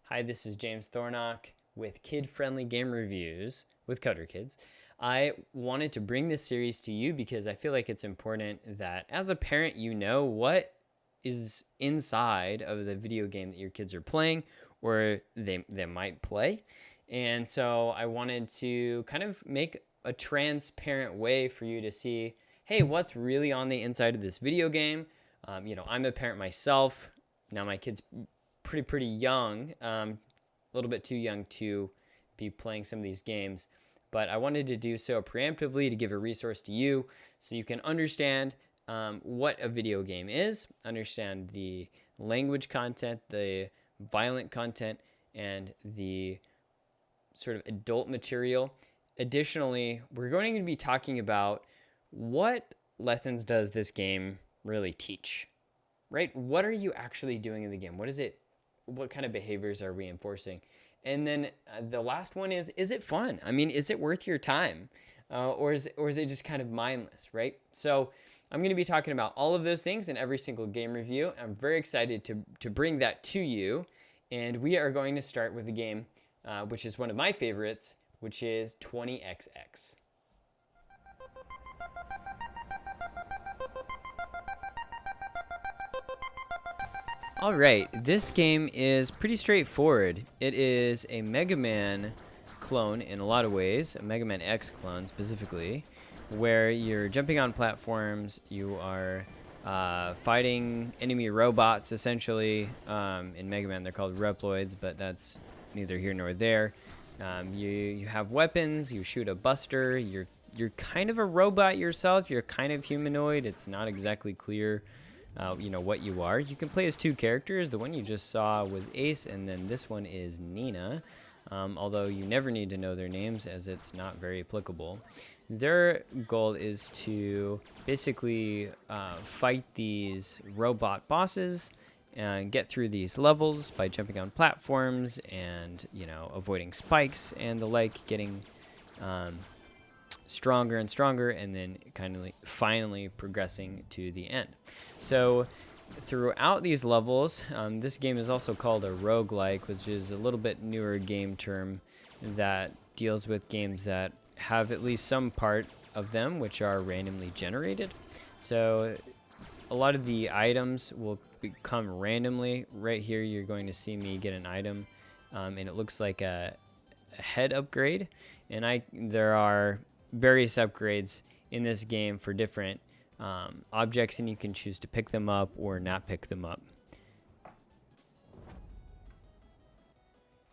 Hi, this is James Thornock with Kid Friendly Game Reviews with Coder Kids. I wanted to bring this series to you because I feel like it's important that as a parent, you know what is inside of the video game that your kids are playing or they might play. And so I wanted to kind of make a transparent way for you to see, hey, what's really on the inside of this video game? I'm a parent myself. Now my kid's pretty young, a little bit too young to be playing some of these games. But I wanted to do so preemptively to give a resource to you so you can understand what a video game is, understand the language content, the violent content, and the sort of adult material. Additionally, we're going to be talking about what lessons does this game really teach, right? What are you actually doing in the game? What kind of behaviors are we enforcing? And then the last one is it fun? I mean, is it worth your time? Or is it just kind of mindless, right? So I'm going to be talking about all of those things in every single game review. I'm very excited to bring that to you. And we are going to start with a game, which is one of my favorites, which is 20XX. All right, this game is pretty straightforward. It is a Mega Man clone in a lot of ways, a Mega Man X clone specifically, where you're jumping on platforms, you are fighting enemy robots essentially. In Mega Man, they're called Reploids, but that's neither here nor there. You have weapons, you shoot a buster, you're kind of a robot yourself, you're kind of humanoid. It's not exactly clear what you are. You can play as two characters. The one you just saw was Ace, and then this one is Nina, although you never need to know their names as it's not very applicable. Their goal is to basically fight these robot bosses and get through these levels by jumping on platforms and, avoiding spikes and the like, getting stronger and stronger, and then finally progressing to the end. So throughout these levels, this game is also called a roguelike, which is a little bit newer game term that deals with games that have at least some part of them which are randomly generated. So a lot of the items will come randomly. Right here you're going to see me get an item, and it looks like a head upgrade, and there are various upgrades in this game for different objects, and you can choose to pick them up or not pick them up.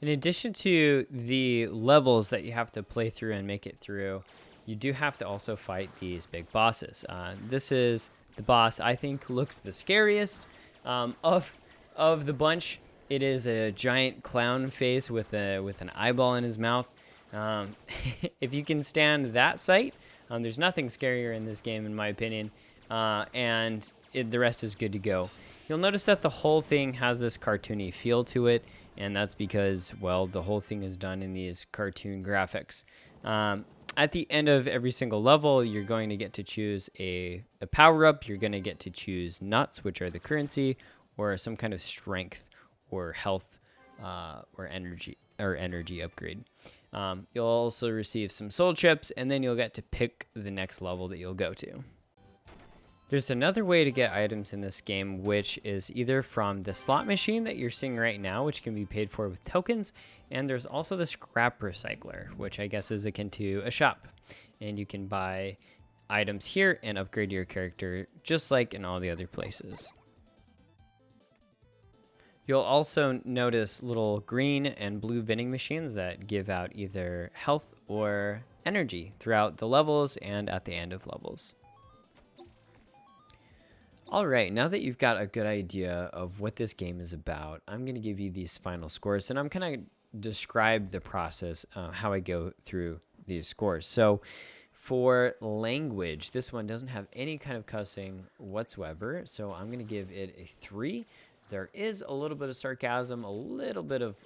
In addition to the levels that you have to play through and make it through, you do have to also fight these big bosses. This is the boss I think looks the scariest of the bunch. It is a giant clown face with an eyeball in his mouth. If you can stand that sight, there's nothing scarier in this game, in my opinion, and the rest is good to go. You'll notice that the whole thing has this cartoony feel to it, and that's because, well, the whole thing is done in these cartoon graphics. At the end of every single level, you're going to get to choose a power-up. You're going to get to choose nuts, which are the currency, or some kind of strength or health or energy upgrade. You'll also receive some soul chips, and then you'll get to pick the next level that you'll go to. There's another way to get items in this game, which is either from the slot machine that you're seeing right now, which can be paid for with tokens, and there's also the scrap recycler, which I guess is akin to a shop. And you can buy items here and upgrade your character just like in all the other places. You'll also notice little green and blue vending machines that give out either health or energy throughout the levels and at the end of levels. All right, now that you've got a good idea of what this game is about, I'm going to give you these final scores, and I'm going to describe the process, how I go through these scores. So for language, this one doesn't have any kind of cussing whatsoever, so I'm going to give it a 3. There is a little bit of sarcasm, a little bit of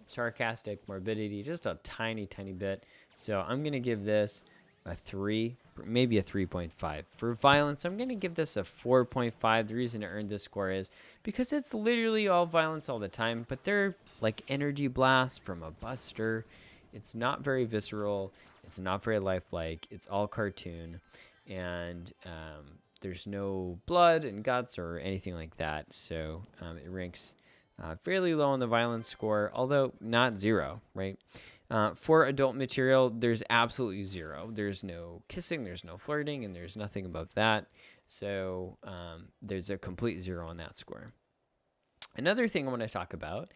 sarcastic morbidity, just a tiny bit. So I'm going to give this a 3, maybe a 3.5. For violence, I'm going to give this a 4.5. The reason it earned this score is because it's literally all violence all the time, but they're like energy blasts from a buster. It's not very visceral. It's not very lifelike. It's all cartoon, and there's no blood and guts or anything like that. So it ranks fairly low on the violence score, although not 0, right? For adult material, there's absolutely 0. There's no kissing, there's no flirting, and there's nothing above that. So there's a complete 0 on that score. Another thing I want to talk about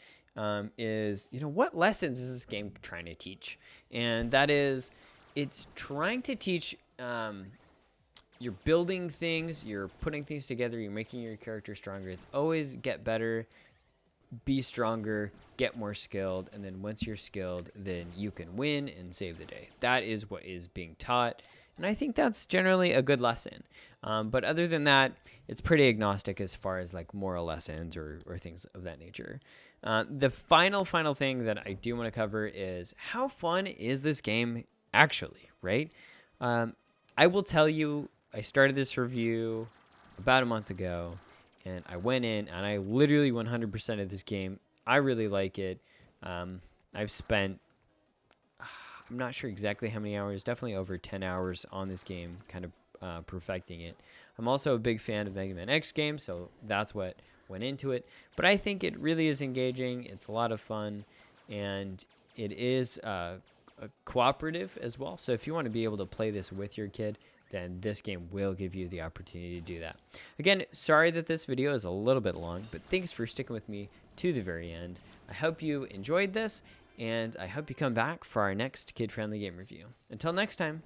is, what lessons is this game trying to teach? And that is, it's trying to teach you're building things, you're putting things together, you're making your character stronger. It's always get better, be stronger, get more skilled, and then once you're skilled, then you can win and save the day. That is what is being taught, and I think that's generally a good lesson. But other than that, it's pretty agnostic as far as like moral lessons or things of that nature. The final thing that I do want to cover is how fun is this game actually, right? I will tell you, I started this review about a month ago, and I went in and I literally 100% of this game. I really like it. I've spent, I'm not sure exactly how many hours, definitely over 10 hours on this game, kind of perfecting it. I'm also a big fan of Mega Man X games, so that's what went into it. But I think it really is engaging. It's a lot of fun, and it is a cooperative as well. So if you want to be able to play this with your kid, then this game will give you the opportunity to do that. Again, sorry that this video is a little bit long, but thanks for sticking with me to the very end. I hope you enjoyed this, and I hope you come back for our next kid-friendly game review. Until next time.